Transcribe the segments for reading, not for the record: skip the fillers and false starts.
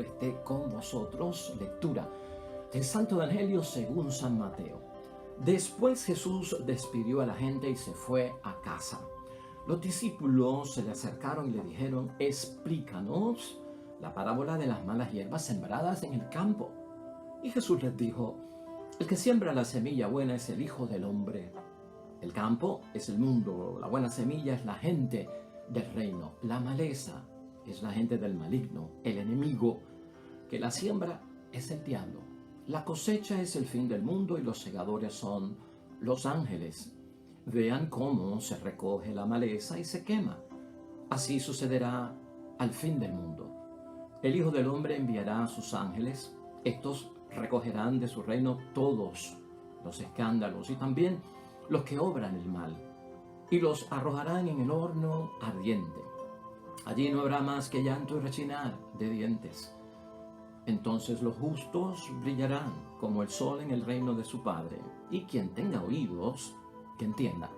esté con vosotros. Lectura del Santo Evangelio según San Mateo. Después Jesús despidió a la gente y se fue a casa. Los discípulos se le acercaron y le dijeron: explícanos la parábola de las malas hierbas sembradas en el campo. Y Jesús les dijo: el que siembra la semilla buena es el Hijo del Hombre. El campo es el mundo, la buena semilla es la gente del reino, la maleza es la gente del maligno, el enemigo que la siembra es el diablo. La cosecha es el fin del mundo y los segadores son los ángeles. Vean cómo se recoge la maleza y se quema. Así sucederá al fin del mundo. El Hijo del Hombre enviará a sus ángeles. Estos recogerán de su reino todos los escándalos y también los que obran el mal, y los arrojarán en el horno ardiente. Allí no habrá más que llanto y rechinar de dientes. Entonces los justos brillarán como el sol en el reino de su Padre. Y quien tenga oídos, que entienda.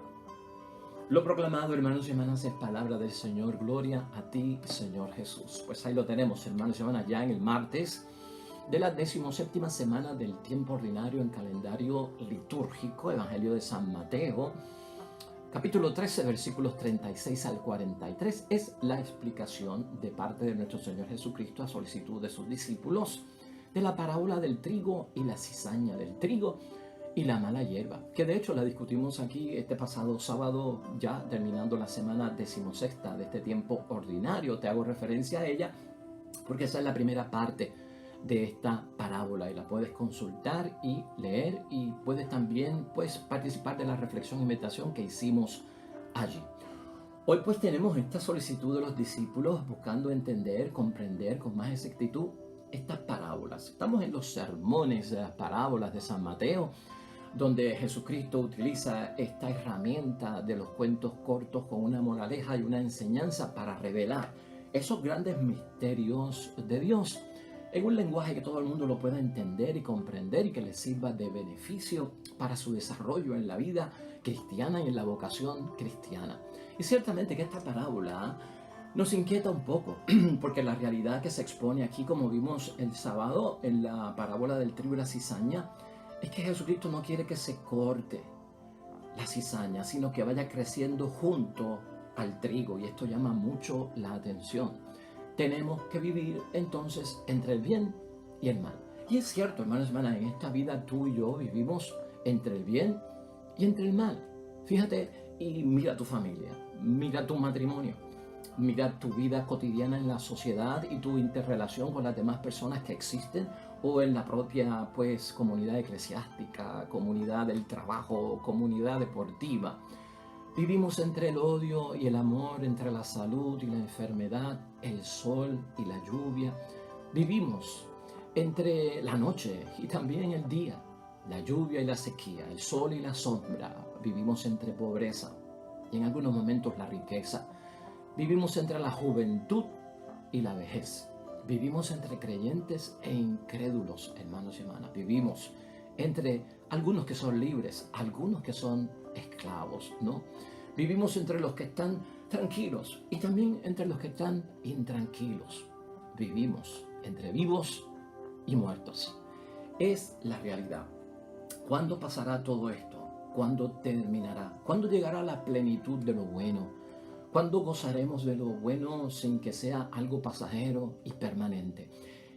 Lo proclamado, hermanos y hermanas, es palabra del Señor. Gloria a ti, Señor Jesús. Pues ahí lo tenemos, hermanos y hermanas, ya en el martes de la 17ª semana del tiempo ordinario en calendario litúrgico, Evangelio de San Mateo, capítulo 13, versículos 36 al 43, es la explicación de parte de nuestro Señor Jesucristo a solicitud de sus discípulos de la parábola del trigo y la cizaña, del trigo y la mala hierba, que de hecho la discutimos aquí este pasado sábado, ya terminando la semana 16ª de este tiempo ordinario. Te hago referencia a ella porque esa es la primera parte de esta parábola y la puedes consultar y leer, y puedes también participar de la reflexión y meditación que hicimos allí. Hoy pues tenemos esta solicitud de los discípulos buscando entender, comprender con más exactitud estas parábolas. Estamos en los sermones de las parábolas de San Mateo, donde Jesucristo utiliza esta herramienta de los cuentos cortos con una moraleja y una enseñanza para revelar esos grandes misterios de Dios en un lenguaje que todo el mundo lo pueda entender y comprender y que les sirva de beneficio para su desarrollo en la vida cristiana y en la vocación cristiana. Y ciertamente que esta parábola nos inquieta un poco, porque la realidad que se expone aquí, como vimos el sábado en la parábola del trigo y la cizaña, es que Jesucristo no quiere que se corte la cizaña, sino que vaya creciendo junto al trigo, y esto llama mucho la atención. Tenemos que vivir entonces entre el bien y el mal. Y es cierto, hermanos y hermanas, en esta vida tú y yo vivimos entre el bien y entre el mal. Fíjate y mira tu familia, mira tu matrimonio, mira tu vida cotidiana en la sociedad y tu interrelación con las demás personas que existen, o en la propia comunidad eclesiástica, comunidad del trabajo, comunidad deportiva. Vivimos entre el odio y el amor, entre la salud y la enfermedad, el sol y la lluvia. Vivimos entre la noche y también el día, la lluvia y la sequía, el sol y la sombra. Vivimos entre pobreza y en algunos momentos la riqueza. Vivimos entre la juventud y la vejez. Vivimos entre creyentes e incrédulos, hermanos y hermanas. Vivimos entre algunos que son libres, algunos que son esclavos, ¿no? Vivimos entre los que están tranquilos y también entre los que están intranquilos. Vivimos entre vivos y muertos. Es la realidad. ¿Cuándo pasará todo esto? ¿Cuándo terminará? ¿Cuándo llegará la plenitud de lo bueno? ¿Cuándo gozaremos de lo bueno sin que sea algo pasajero y permanente?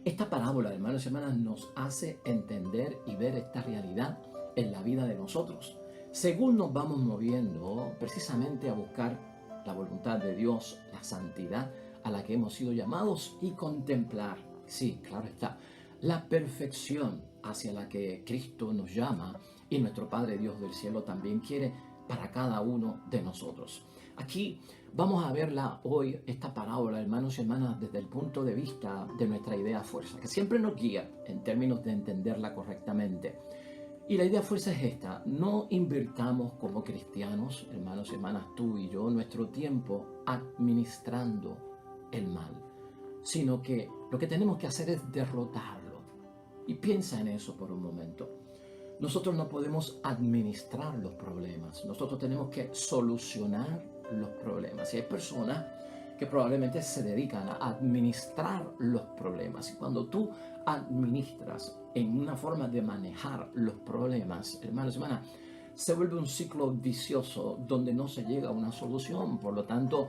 Esta parábola, hermanos y hermanas, nos hace entender y ver esta realidad en la vida de nosotros, según nos vamos moviendo precisamente a buscar la voluntad de Dios, la santidad a la que hemos sido llamados, y contemplar, sí, claro está, la perfección hacia la que Cristo nos llama y nuestro Padre Dios del cielo también quiere para cada uno de nosotros. Aquí vamos a verla hoy, esta parábola, hermanos y hermanas, desde el punto de vista de nuestra idea fuerza, que siempre nos guía en términos de entenderla correctamente. Y la idea fuerza es esta: no invirtamos como cristianos, hermanos y hermanas, tú y yo, nuestro tiempo administrando el mal, sino que lo que tenemos que hacer es derrotarlo. Y piensa en eso por un momento. Nosotros no podemos administrar los problemas, nosotros tenemos que solucionar los problemas. Y hay personas que probablemente se dedican a administrar los problemas. Y cuando tú administras en una forma de manejar los problemas, hermanos y hermanas, se vuelve un ciclo vicioso donde no se llega a una solución. Por lo tanto,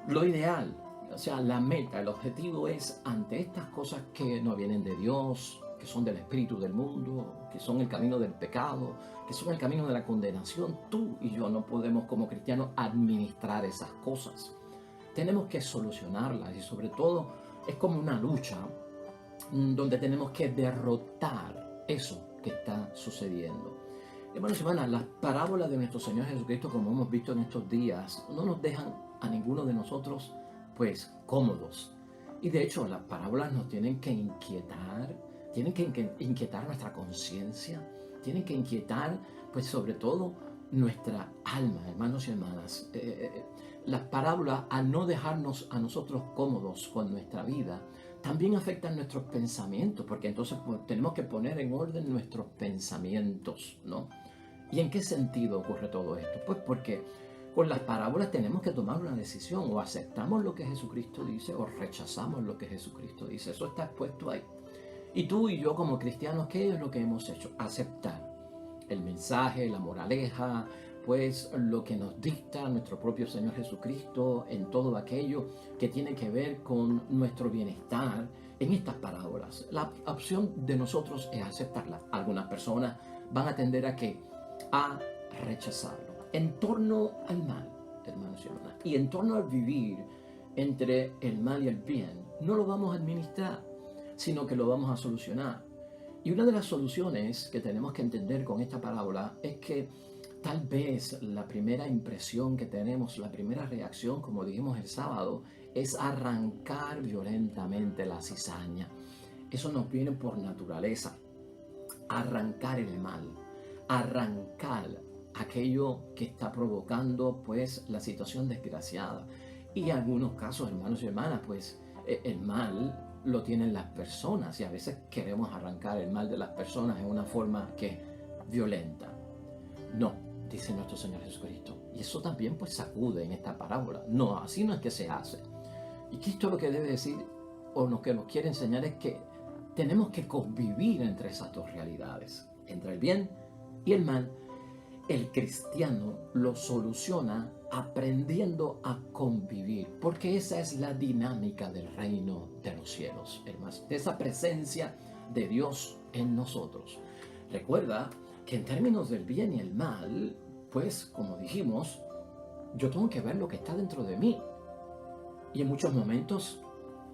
lo ideal, o sea, la meta, el objetivo es ante estas cosas que no vienen de Dios, que son del espíritu del mundo, que son el camino del pecado, que son el camino de la condenación, tú y yo no podemos como cristianos administrar esas cosas. Tenemos que solucionarlas y sobre todo es como una lucha donde tenemos que derrotar eso que está sucediendo. Hermanos y hermanas, las parábolas de nuestro Señor Jesucristo, como hemos visto en estos días, no nos dejan a ninguno de nosotros pues cómodos. Y de hecho las parábolas nos tienen que inquietar nuestra conciencia, tienen que inquietar pues sobre todo nuestra alma, hermanos y hermanas. Las parábolas, al no dejarnos a nosotros cómodos con nuestra vida, también afectan nuestros pensamientos, porque entonces pues, tenemos que poner en orden nuestros pensamientos, ¿no? ¿Y en qué sentido ocurre todo esto? Pues porque con las parábolas tenemos que tomar una decisión, o aceptamos lo que Jesucristo dice o rechazamos lo que Jesucristo dice. Eso está expuesto ahí. Y tú y yo como cristianos, ¿qué es lo que hemos hecho? Aceptar el mensaje, la moraleja, pues lo que nos dicta nuestro propio Señor Jesucristo en todo aquello que tiene que ver con nuestro bienestar en estas parábolas. La opción de nosotros es aceptarla. Algunas personas van a tender a rechazarlo. En torno al mal, hermanos y hermanas, y en torno al vivir entre el mal y el bien, no lo vamos a administrar, sino que lo vamos a solucionar. Y una de las soluciones que tenemos que entender con esta parábola es que tal vez la primera impresión que tenemos, la primera reacción, como dijimos el sábado, es arrancar violentamente la cizaña. Eso nos viene por naturaleza. Arrancar el mal, arrancar aquello que está provocando pues la situación desgraciada. Y en algunos casos, hermanos y hermanas, pues el mal lo tienen las personas y a veces queremos arrancar el mal de las personas en una forma que violenta. No, dice nuestro Señor Jesucristo. Y eso también pues sacude en esta parábola. No, así no es que se hace. Y Cristo lo que debe decir o lo que nos quiere enseñar es que tenemos que convivir entre esas dos realidades, entre el bien y el mal. El cristiano lo soluciona aprendiendo a convivir, porque esa es la dinámica del reino de los cielos, hermanos, de esa presencia de Dios en nosotros. Recuerda que en términos del bien y el mal, pues como dijimos, yo tengo que ver lo que está dentro de mí. Y en muchos momentos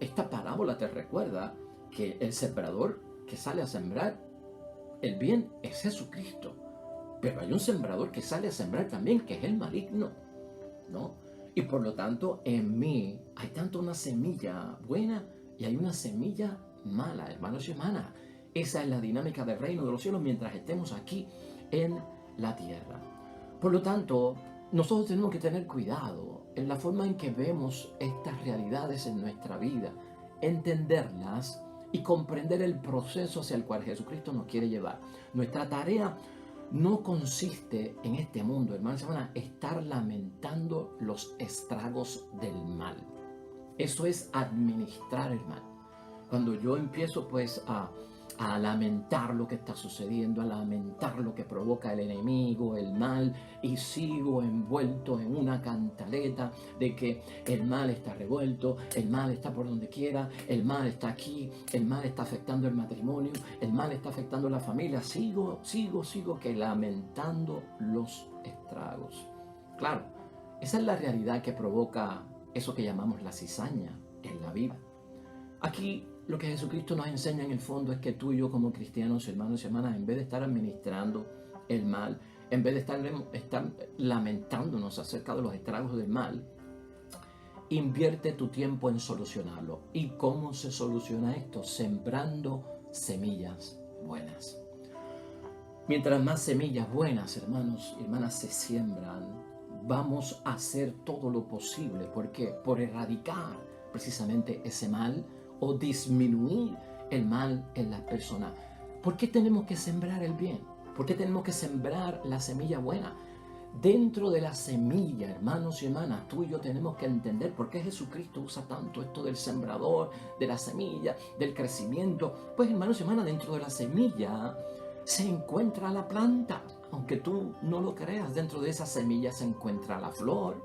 esta parábola te recuerda que el sembrador que sale a sembrar el bien es Jesucristo. Pero hay un sembrador que sale a sembrar también, que es el maligno, ¿no? Y por lo tanto, en mí hay tanto una semilla buena y hay una semilla mala, hermanos y hermanas. Esa es la dinámica del reino de los cielos mientras estemos aquí en la tierra. Por lo tanto, nosotros tenemos que tener cuidado en la forma en que vemos estas realidades en nuestra vida, entenderlas y comprender el proceso hacia el cual Jesucristo nos quiere llevar. Nuestra tarea no consiste en este mundo, hermanos y hermanas, estar lamentando los estragos del mal. Eso es administrar el mal. Cuando yo empiezo pues a lamentar lo que está sucediendo, a lamentar lo que provoca el enemigo, el mal, y sigo envuelto en una cantaleta de que el mal está revuelto, el mal está por donde quiera, el mal está aquí, el mal está afectando el matrimonio, el mal está afectando la familia, sigo que lamentando los estragos. Claro, esa es la realidad que provoca eso que llamamos la cizaña en la vida. Aquí lo que Jesucristo nos enseña en el fondo es que tú y yo como cristianos, hermanos y hermanas, en vez de estar administrando el mal, en vez de estar lamentándonos acerca de los estragos del mal, invierte tu tiempo en solucionarlo. ¿Y cómo se soluciona esto? Sembrando semillas buenas. Mientras más semillas buenas, hermanos y hermanas, se siembran, vamos a hacer todo lo posible. ¿Por qué? Por erradicar precisamente ese mal o disminuir el mal en las personas. ¿Por qué tenemos que sembrar el bien? ¿Por qué tenemos que sembrar la semilla buena? Dentro de la semilla, hermanos y hermanas, tú y yo tenemos que entender por qué Jesucristo usa tanto esto del sembrador, de la semilla, del crecimiento. Pues, hermanos y hermanas, dentro de la semilla se encuentra la planta. Aunque tú no lo creas, dentro de esa semilla se encuentra la flor.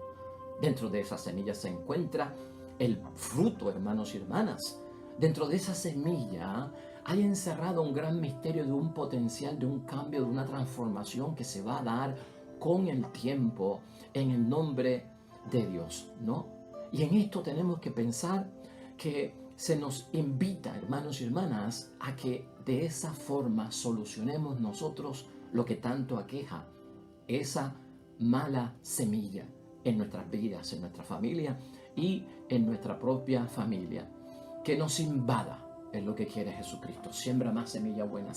Dentro de esa semilla se encuentra el fruto, hermanos y hermanas. Dentro de esa semilla hay encerrado un gran misterio de un potencial, de un cambio, de una transformación que se va a dar con el tiempo en el nombre de Dios, ¿no? Y en esto tenemos que pensar que se nos invita, hermanos y hermanas, a que de esa forma solucionemos nosotros lo que tanto aqueja, esa mala semilla en nuestras vidas, en nuestra familia y en nuestra propia familia. Que nos invada es lo que quiere Jesucristo. Siembra más semilla buena,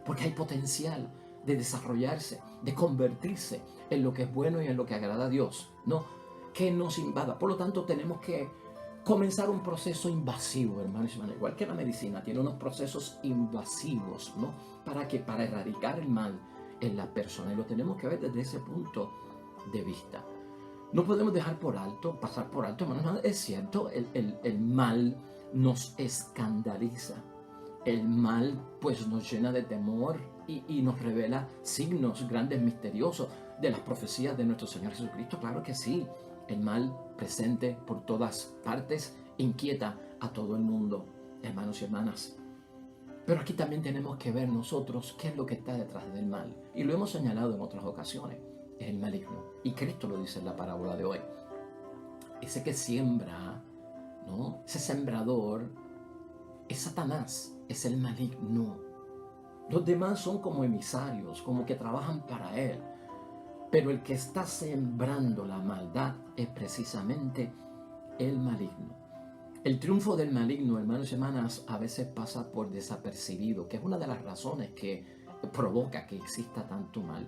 porque hay potencial de desarrollarse, de convertirse en lo que es bueno y en lo que agrada a Dios, ¿no? Que nos invada. Por lo tanto, tenemos que comenzar un proceso invasivo, hermanos y hermanas. Igual que la medicina tiene unos procesos invasivos, ¿no? Para erradicar el mal en la persona. Y lo tenemos que ver desde ese punto de vista. No podemos pasar por alto, hermanos. Es cierto, el mal nos escandaliza. El mal pues nos llena de temor y nos revela signos grandes, misteriosos de las profecías de nuestro Señor Jesucristo. Claro que sí, el mal presente por todas partes inquieta a todo el mundo, hermanos y hermanas. Pero aquí también tenemos que ver nosotros qué es lo que está detrás del mal. Y lo hemos señalado en otras ocasiones, es el maligno. Y Cristo lo dice en la parábola de hoy. Ese que siembra, ¿no? Ese sembrador es Satanás, es el maligno. Los demás son como emisarios, como que trabajan para él. Pero el que está sembrando la maldad es precisamente el maligno. El triunfo del maligno, hermanos y hermanas, a veces pasa por desapercibido, que es una de las razones que provoca que exista tanto mal.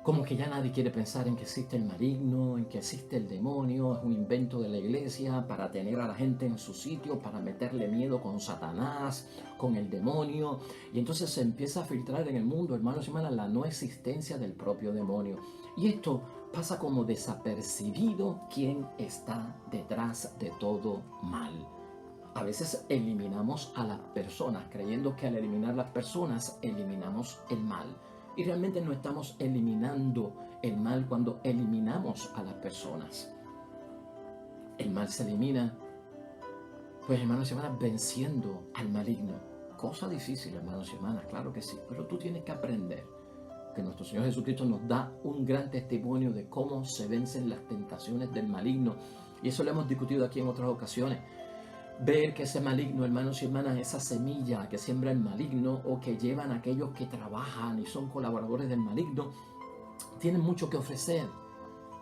Como que ya nadie quiere pensar en que existe el maligno, en que existe el demonio, es un invento de la iglesia para tener a la gente en su sitio, para meterle miedo con Satanás, con el demonio. Y entonces se empieza a filtrar en el mundo, hermanos y hermanas, la no existencia del propio demonio. Y esto pasa como desapercibido quién está detrás de todo mal. A veces eliminamos a las personas, creyendo que al eliminar las personas eliminamos el mal. Y realmente no estamos eliminando el mal cuando eliminamos a las personas. El mal se elimina, pues hermanos y hermanas, venciendo al maligno. Cosa difícil, hermanos y hermanas, claro que sí. Pero tú tienes que aprender que nuestro Señor Jesucristo nos da un gran testimonio de cómo se vencen las tentaciones del maligno. Y eso lo hemos discutido aquí en otras ocasiones. Ver que ese maligno, hermanos y hermanas, esa semilla que siembra el maligno o que llevan aquellos que trabajan y son colaboradores del maligno, tienen mucho que ofrecer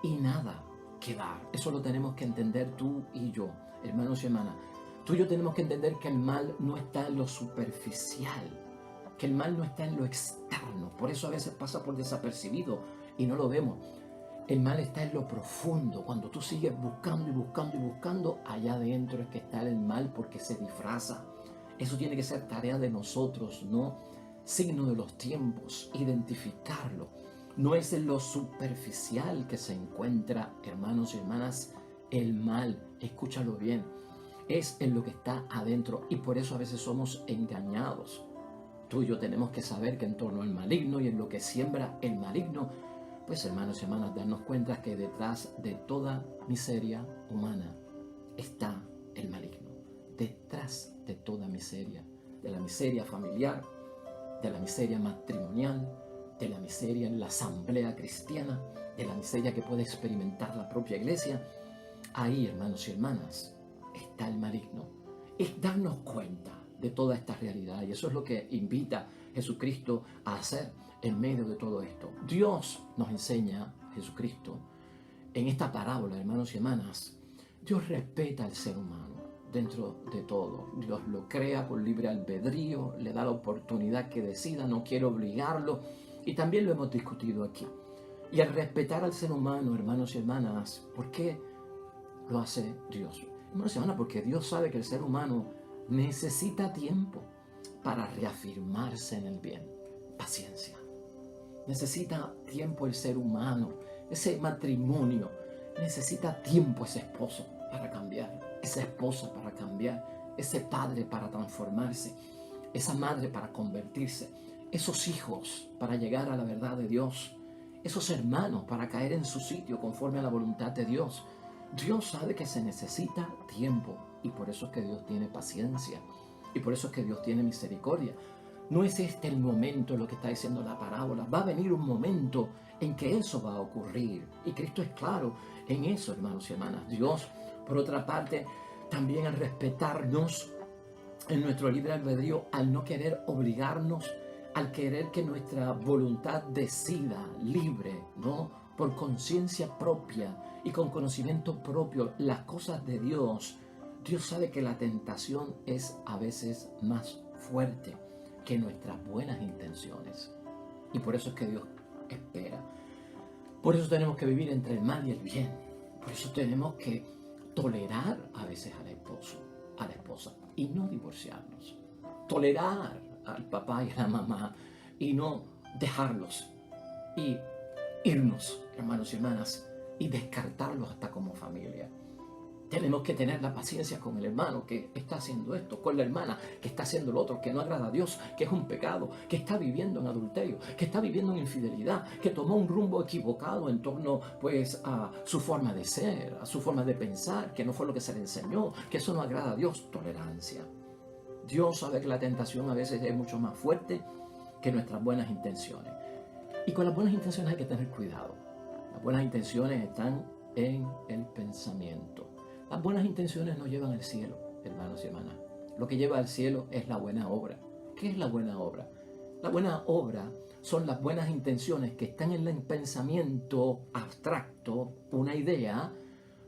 y nada que dar. Eso lo tenemos que entender tú y yo, hermanos y hermanas. Tú y yo tenemos que entender que el mal no está en lo superficial, que el mal no está en lo externo. Por eso a veces pasa por desapercibido y no lo vemos. El mal está en lo profundo. Cuando tú sigues buscando y buscando y buscando, allá adentro es que está el mal porque se disfraza. Eso tiene que ser tarea de nosotros, ¿no? Signo de los tiempos, identificarlo. No es en lo superficial que se encuentra, hermanos y hermanas, el mal. Escúchalo bien. Es en lo que está adentro y por eso a veces somos engañados. Tú y yo tenemos que saber que en torno al maligno y en lo que siembra el maligno, pues hermanos y hermanas, darnos cuenta que detrás de toda miseria humana está el maligno. Detrás de toda miseria, de la miseria familiar, de la miseria matrimonial, de la miseria en la asamblea cristiana, de la miseria que puede experimentar la propia iglesia, ahí, hermanos y hermanas, está el maligno. Es darnos cuenta de toda esta realidad y eso es lo que invita Jesucristo a hacer en medio de todo esto. Dios nos enseña, Jesucristo, en esta parábola, hermanos y hermanas, Dios respeta al ser humano dentro de todo. Dios lo crea con libre albedrío, le da la oportunidad que decida, no quiere obligarlo y también lo hemos discutido aquí. Y al respetar al ser humano, hermanos y hermanas, ¿por qué lo hace Dios? Hermanos y hermanas, porque Dios sabe que el ser humano necesita tiempo para reafirmarse en el bien. Paciencia. Necesita tiempo el ser humano. Ese matrimonio necesita tiempo, ese esposo para cambiar, esa esposa para cambiar, ese padre para transformarse, esa madre para convertirse, esos hijos para llegar a la verdad de Dios, esos hermanos para caer en su sitio conforme a la voluntad de Dios. Dios sabe que se necesita tiempo y por eso es que Dios tiene paciencia y por eso es que Dios tiene misericordia. No es este el momento, lo que está diciendo la parábola. Va a venir un momento en que eso va a ocurrir. Y Cristo es claro en eso, hermanos y hermanas. Dios, por otra parte, también al respetarnos en nuestro libre albedrío, al no querer obligarnos, al querer que nuestra voluntad decida libre, ¿no? Por conciencia propia y con conocimiento propio las cosas de Dios. Dios sabe que la tentación es a veces más fuerte que nuestras buenas intenciones. Y por eso es que Dios espera. Por eso tenemos que vivir entre el mal y el bien. Por eso tenemos que tolerar a veces al esposo, a la esposa, y no divorciarnos. Tolerar al papá y a la mamá y no dejarlos y irnos, hermanos y hermanas, y descartarlos hasta como familia. Tenemos que tener la paciencia con el hermano que está haciendo esto, con la hermana que está haciendo lo otro, que no agrada a Dios, que es un pecado, que está viviendo en adulterio, que está viviendo en infidelidad, que tomó un rumbo equivocado en torno pues a su forma de ser, a su forma de pensar, que no fue lo que se le enseñó, que eso no agrada a Dios. Tolerancia. Dios sabe que la tentación a veces es mucho más fuerte que nuestras buenas intenciones. Y con las buenas intenciones hay que tener cuidado. Las buenas intenciones están en el pensamiento. Las buenas intenciones nos llevan al cielo, hermanos y hermanas. Lo que lleva al cielo es la buena obra. ¿Qué es la buena obra? La buena obra son las buenas intenciones que están en el pensamiento abstracto, una idea,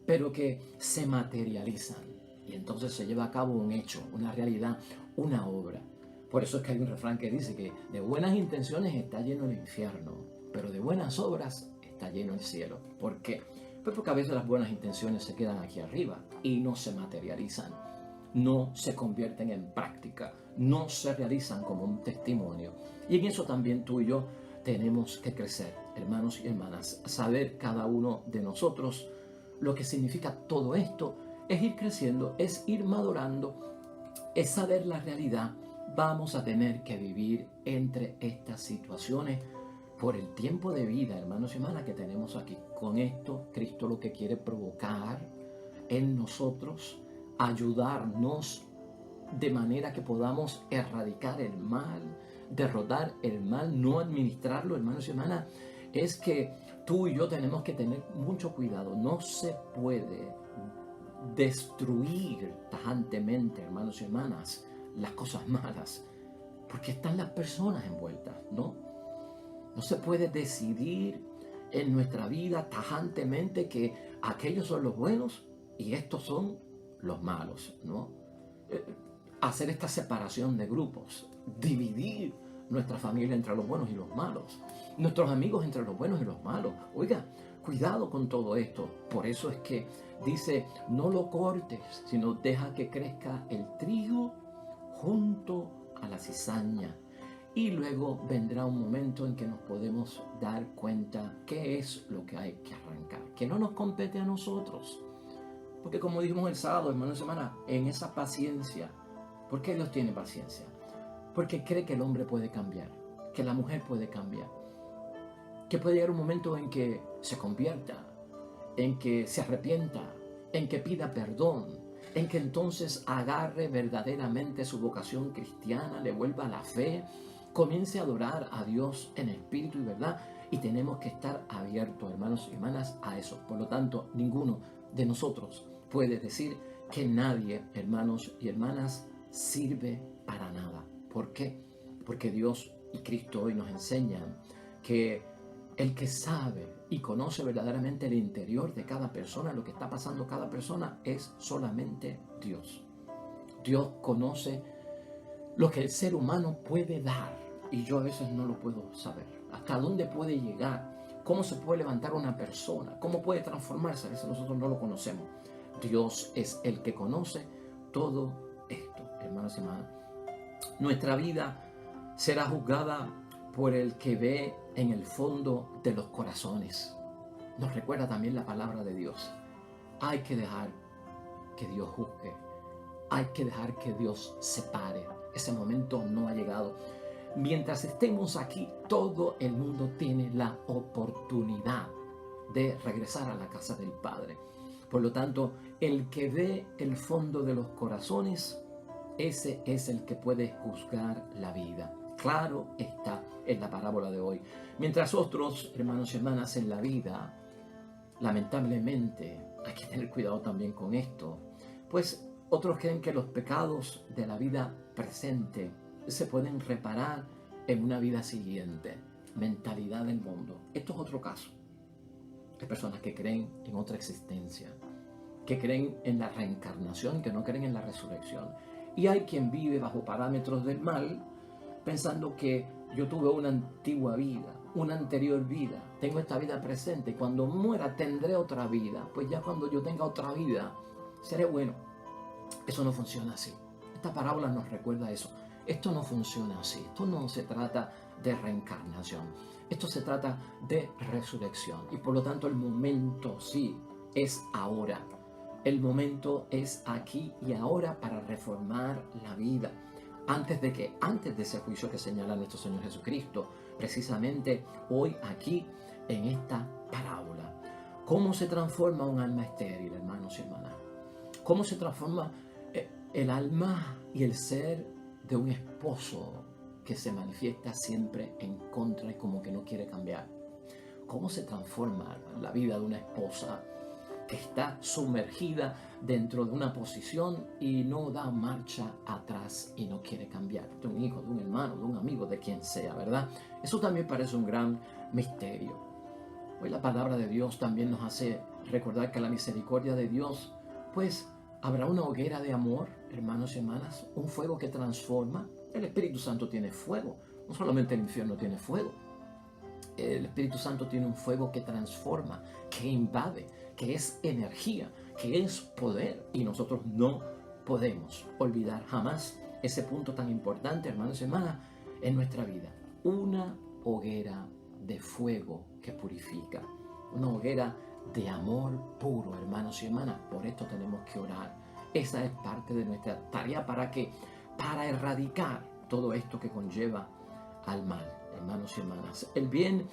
pero que se materializan. Y entonces se lleva a cabo un hecho, una realidad, una obra. Por eso es que hay un refrán que dice que de buenas intenciones está lleno el infierno, pero de buenas obras está lleno el cielo. ¿Por qué? Pues porque a veces las buenas intenciones se quedan aquí arriba y no se materializan, no se convierten en práctica, no se realizan como un testimonio. Y en eso también tú y yo tenemos que crecer, hermanos y hermanas, saber cada uno de nosotros lo que significa todo esto. Es ir creciendo, es ir madurando, es saber la realidad. Vamos a tener que vivir entre estas situaciones por el tiempo de vida, hermanos y hermanas, que tenemos aquí. Con esto, Cristo lo que quiere provocar en nosotros, ayudarnos de manera que podamos erradicar el mal, derrotar el mal, no administrarlo, hermanos y hermanas, es que tú y yo tenemos que tener mucho cuidado. No se puede destruir tajantemente, hermanos y hermanas, las cosas malas, porque están las personas envueltas, ¿no? No se puede decidir en nuestra vida tajantemente que aquellos son los buenos y estos son los malos, ¿no? Hacer esta separación de grupos, dividir nuestra familia entre los buenos y los malos, nuestros amigos entre los buenos y los malos. Oiga, cuidado con todo esto. Por eso es que dice, no lo cortes, sino deja que crezca el trigo junto a la cizaña. Y luego vendrá un momento en que nos podemos dar cuenta qué es lo que hay que arrancar, que no nos compete a nosotros. Porque como dijimos el sábado, hermanos y hermanas, en esa paciencia, ¿por qué Dios tiene paciencia? Porque cree que el hombre puede cambiar, que la mujer puede cambiar, que puede llegar un momento en que se convierta, en que se arrepienta, en que pida perdón, en que entonces agarre verdaderamente su vocación cristiana, le vuelva a la fe, comience a adorar a Dios en espíritu y verdad. Y tenemos que estar abiertos, hermanos y hermanas, a eso. Por lo tanto, ninguno de nosotros puede decir que nadie, hermanos y hermanas, sirve para nada. ¿Por qué? Porque Dios y Cristo hoy nos enseñan que el que sabe y conoce verdaderamente el interior de cada persona, lo que está pasando cada persona, es solamente Dios. Dios conoce lo que el ser humano puede dar y yo a veces no lo puedo saber. Hasta dónde puede llegar, cómo se puede levantar una persona, cómo puede transformarse. A veces nosotros no lo conocemos. Dios es el que conoce todo esto, hermanos y hermanas. Nuestra vida será juzgada por el que ve en el fondo de los corazones. Nos recuerda también la palabra de Dios. Hay que dejar que Dios juzgue. Hay que dejar que Dios separe. Ese momento no ha llegado. Mientras estemos aquí, todo el mundo tiene la oportunidad de regresar a la casa del Padre. Por lo tanto, el que ve el fondo de los corazones, ese es el que puede juzgar la vida. Claro está en la parábola de hoy. Mientras otros, hermanos y hermanas, en la vida, lamentablemente, hay que tener cuidado también con esto, pues otros creen que los pecados de la vida presente se pueden reparar en una vida siguiente. Mentalidad del mundo. Esto es otro caso. Hay personas que creen en otra existencia, que creen en la reencarnación, que no creen en la resurrección. Y hay quien vive bajo parámetros del mal, pensando que yo tuve una antigua vida, una anterior vida, tengo esta vida presente, y cuando muera tendré otra vida, pues ya cuando yo tenga otra vida, seré bueno. Eso no funciona así. Esta parábola nos recuerda eso. Esto no funciona así. Esto no se trata de reencarnación. Esto se trata de resurrección. Y por lo tanto el momento sí es ahora. El momento es aquí y ahora para reformar la vida. Antes de ese juicio que señala nuestro Señor Jesucristo, precisamente hoy aquí en esta parábola. ¿Cómo se transforma un alma estéril, hermanos y hermanas? ¿Cómo se transforma el alma y el ser de un esposo que se manifiesta siempre en contra y como que no quiere cambiar? ¿Cómo se transforma la vida de una esposa que está sumergida dentro de una posición y no da marcha atrás y no quiere cambiar? De un hijo, de un hermano, de un amigo, de quien sea, ¿verdad? Eso también parece un gran misterio. Hoy la palabra de Dios también nos hace recordar que la misericordia de Dios, pues habrá una hoguera de amor, hermanos y hermanas, un fuego que transforma. El Espíritu Santo tiene fuego, no solamente el infierno tiene fuego. El Espíritu Santo tiene un fuego que transforma, que invade, que es energía, que es poder. Y nosotros no podemos olvidar jamás ese punto tan importante, hermanos y hermanas, en nuestra vida. Una hoguera de fuego que purifica. Una hoguera de amor puro, hermanos y hermanas. Por esto tenemos que orar. Esa es parte de nuestra tarea. ¿Para qué? Para erradicar todo esto que conlleva al mal, hermanos y hermanas. El bien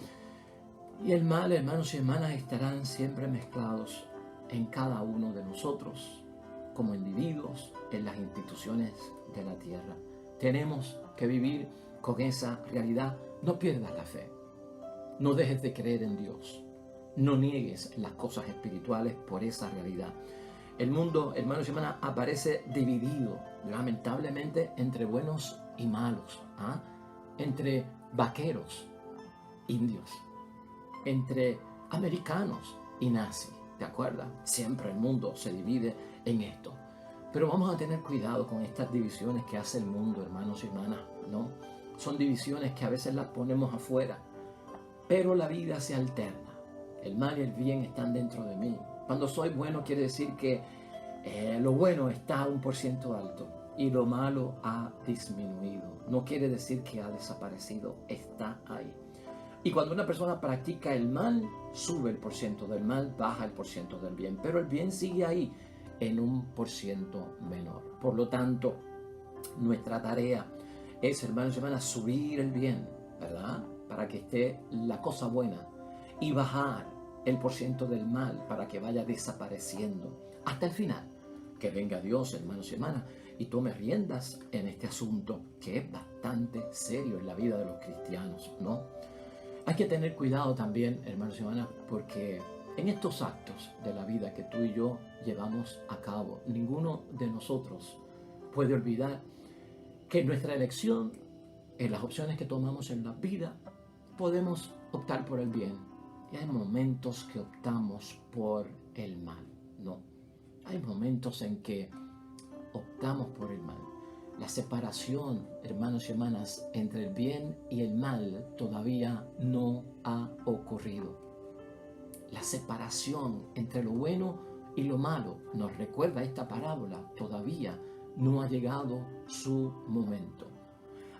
y el mal, hermanos y hermanas, estarán siempre mezclados en cada uno de nosotros, como individuos, en las instituciones de la tierra. Tenemos que vivir con esa realidad. No pierdas la fe. No dejes de creer en Dios. No niegues las cosas espirituales por esa realidad. El mundo, hermanos y hermanas, aparece dividido, lamentablemente, entre buenos y malos, entre vaqueros, indios, entre americanos y nazis. ¿Te acuerdas? Siempre el mundo se divide en esto. Pero vamos a tener cuidado con estas divisiones que hace el mundo, hermanos y hermanas, ¿no? Son divisiones que a veces las ponemos afuera, pero la vida se alterna. El mal y el bien están dentro de mí. Cuando soy bueno quiere decir que lo bueno está a 1% alto y lo malo ha disminuido. No quiere decir que ha desaparecido, está ahí. Y cuando una persona practica el mal, sube el porciento del mal, baja el porciento del bien. Pero el bien sigue ahí en 1% menor. Por lo tanto, nuestra tarea es, hermanos y hermanas, subir el bien, ¿verdad? Para que esté la cosa buena y bajar el porciento del mal para que vaya desapareciendo hasta el final. Que venga Dios, hermanos y hermanas, y tome riendas en este asunto que es bastante serio en la vida de los cristianos, ¿no? Hay que tener cuidado también, hermanos y hermanas, porque en estos actos de la vida que tú y yo llevamos a cabo, ninguno de nosotros puede olvidar que en nuestra elección, en las opciones que tomamos en la vida, podemos optar por el bien. Y hay momentos que optamos por el mal, ¿no? Hay momentos en que optamos por el mal. La separación, hermanos y hermanas, entre el bien y el mal todavía no ha ocurrido. La separación entre lo bueno y lo malo, nos recuerda esta parábola, todavía no ha llegado su momento.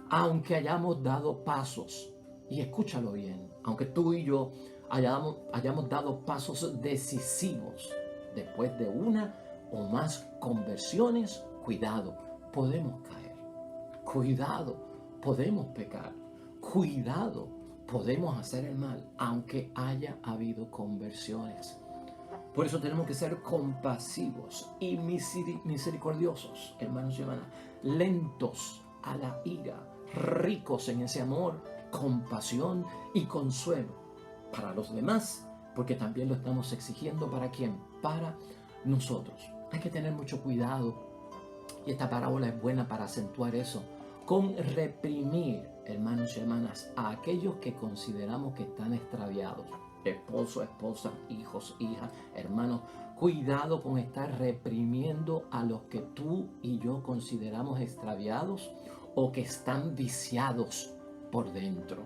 Aunque hayamos dado pasos Y escúchalo bien, aunque tú y yo hayamos dado pasos decisivos después de una o más conversiones, cuidado, podemos caer. Cuidado, podemos pecar. Cuidado, podemos hacer el mal, aunque haya habido conversiones. Por eso tenemos que ser compasivos y misericordiosos, hermanos y hermanas, lentos a la ira, ricos en ese amor, compasión y consuelo para los demás, porque también lo estamos exigiendo ¿para quién? Para nosotros. Hay que tener mucho cuidado, y esta parábola es buena para acentuar eso, con reprimir, hermanos y hermanas, a aquellos que consideramos que están extraviados. Esposo, esposa, hijos, hijas, hermanos, cuidado con estar reprimiendo a los que tú y yo consideramos extraviados o que están viciados por dentro.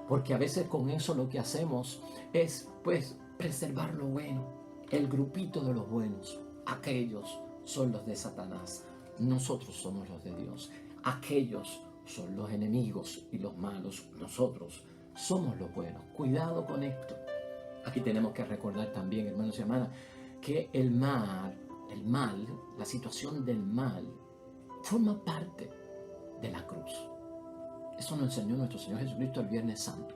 Porque a veces con eso lo que hacemos es, pues, preservar lo bueno, el grupito de los buenos. Aquellos son los de Satanás, nosotros somos los de Dios. Aquellos son los enemigos y los malos, nosotros somos los buenos. Cuidado con esto. Aquí tenemos que recordar también, hermanos y hermanas, que el mal, la situación del mal, forma parte de la cruz. Eso nos enseñó nuestro Señor Jesucristo el Viernes Santo.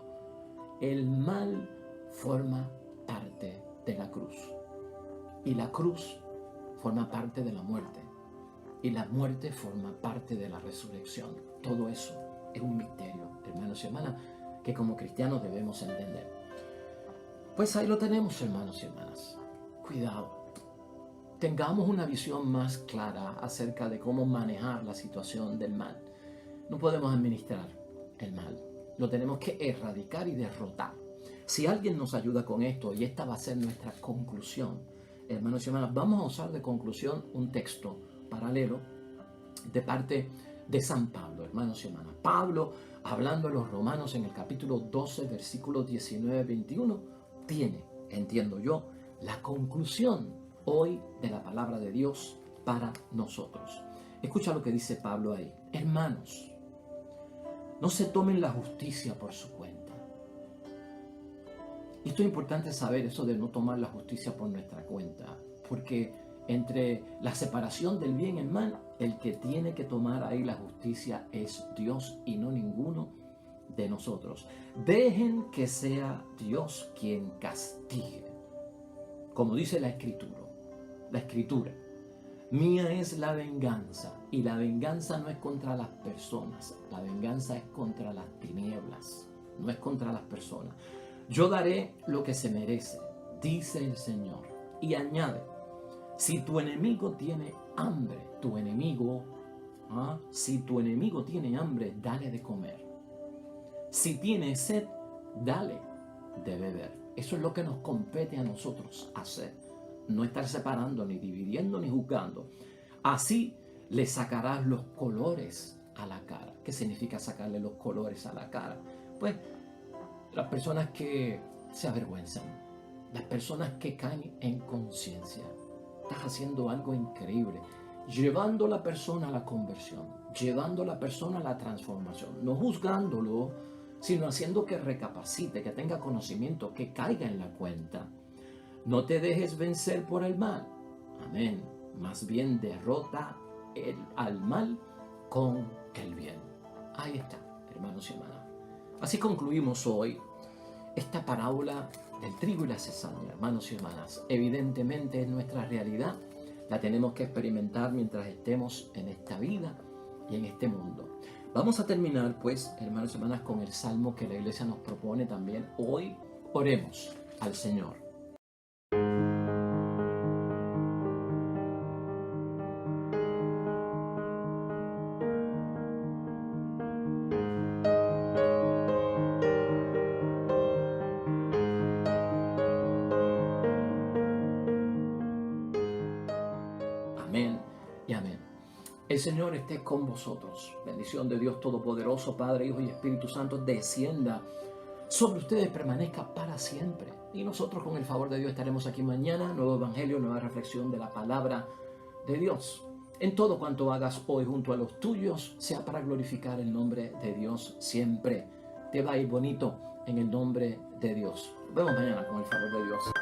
El mal forma parte de la cruz. Y la cruz forma parte de la muerte. Y la muerte forma parte de la resurrección. Todo eso es un misterio, hermanos y hermanas, que como cristianos debemos entender. Pues ahí lo tenemos, hermanos y hermanas. Cuidado. Tengamos una visión más clara acerca de cómo manejar la situación del mal. No podemos administrar el mal. Lo tenemos que erradicar y derrotar. Si alguien nos ayuda con esto, y esta va a ser nuestra conclusión, hermanos y hermanas, vamos a usar de conclusión un texto paralelo de parte de San Pablo, hermanos y hermanas. Pablo, hablando a los romanos en el capítulo 12, versículos 19-21, tiene, entiendo yo, la conclusión hoy de la palabra de Dios para nosotros. Escucha lo que dice Pablo ahí. Hermanos, no se tomen la justicia por su cuenta. Y esto es importante saber, eso de no tomar la justicia por nuestra cuenta, porque entre la separación del bien y el mal, el que tiene que tomar ahí la justicia es Dios y no ninguno de nosotros. Dejen que sea Dios quien castigue. Como dice la Escritura, mía es la venganza, y la venganza no es contra las personas, la venganza es contra las tinieblas, no es contra las personas. Yo daré lo que se merece, dice el Señor. Y añade, si tu enemigo tiene hambre, si tu enemigo tiene hambre, dale de comer. Si tiene sed, dale de beber. Eso es lo que nos compete a nosotros hacer. No estar separando, ni dividiendo, ni juzgando. Así le sacarás los colores a la cara. ¿Qué significa sacarle los colores a la cara? Pues las personas que se avergüenzan, las personas que caen en conciencia. Estás haciendo algo increíble, llevando a la persona a la conversión, llevando a la persona a la transformación, no juzgándolo, sino haciendo que recapacite, que tenga conocimiento, que caiga en la cuenta. No te dejes vencer por el mal. Amén. Más bien derrota al mal con el bien. Ahí está, hermanos y hermanas. Así concluimos hoy esta parábola del trigo y la cizaña, hermanos y hermanas. Evidentemente es nuestra realidad. La tenemos que experimentar mientras estemos en esta vida y en este mundo. Vamos a terminar, pues, hermanos y hermanas, con el salmo que la iglesia nos propone también. Hoy oremos al Señor. Amén y amén. El Señor esté con vosotros. Bendición de Dios Todopoderoso, Padre, Hijo y Espíritu Santo, descienda sobre ustedes, permanezca para siempre. Y nosotros, con el favor de Dios, estaremos aquí mañana. Nuevo Evangelio, nueva reflexión de la palabra de Dios. En todo cuanto hagas hoy junto a los tuyos, sea para glorificar el nombre de Dios siempre. Te va a ir bonito en el nombre de Dios. Nos vemos mañana con el favor de Dios.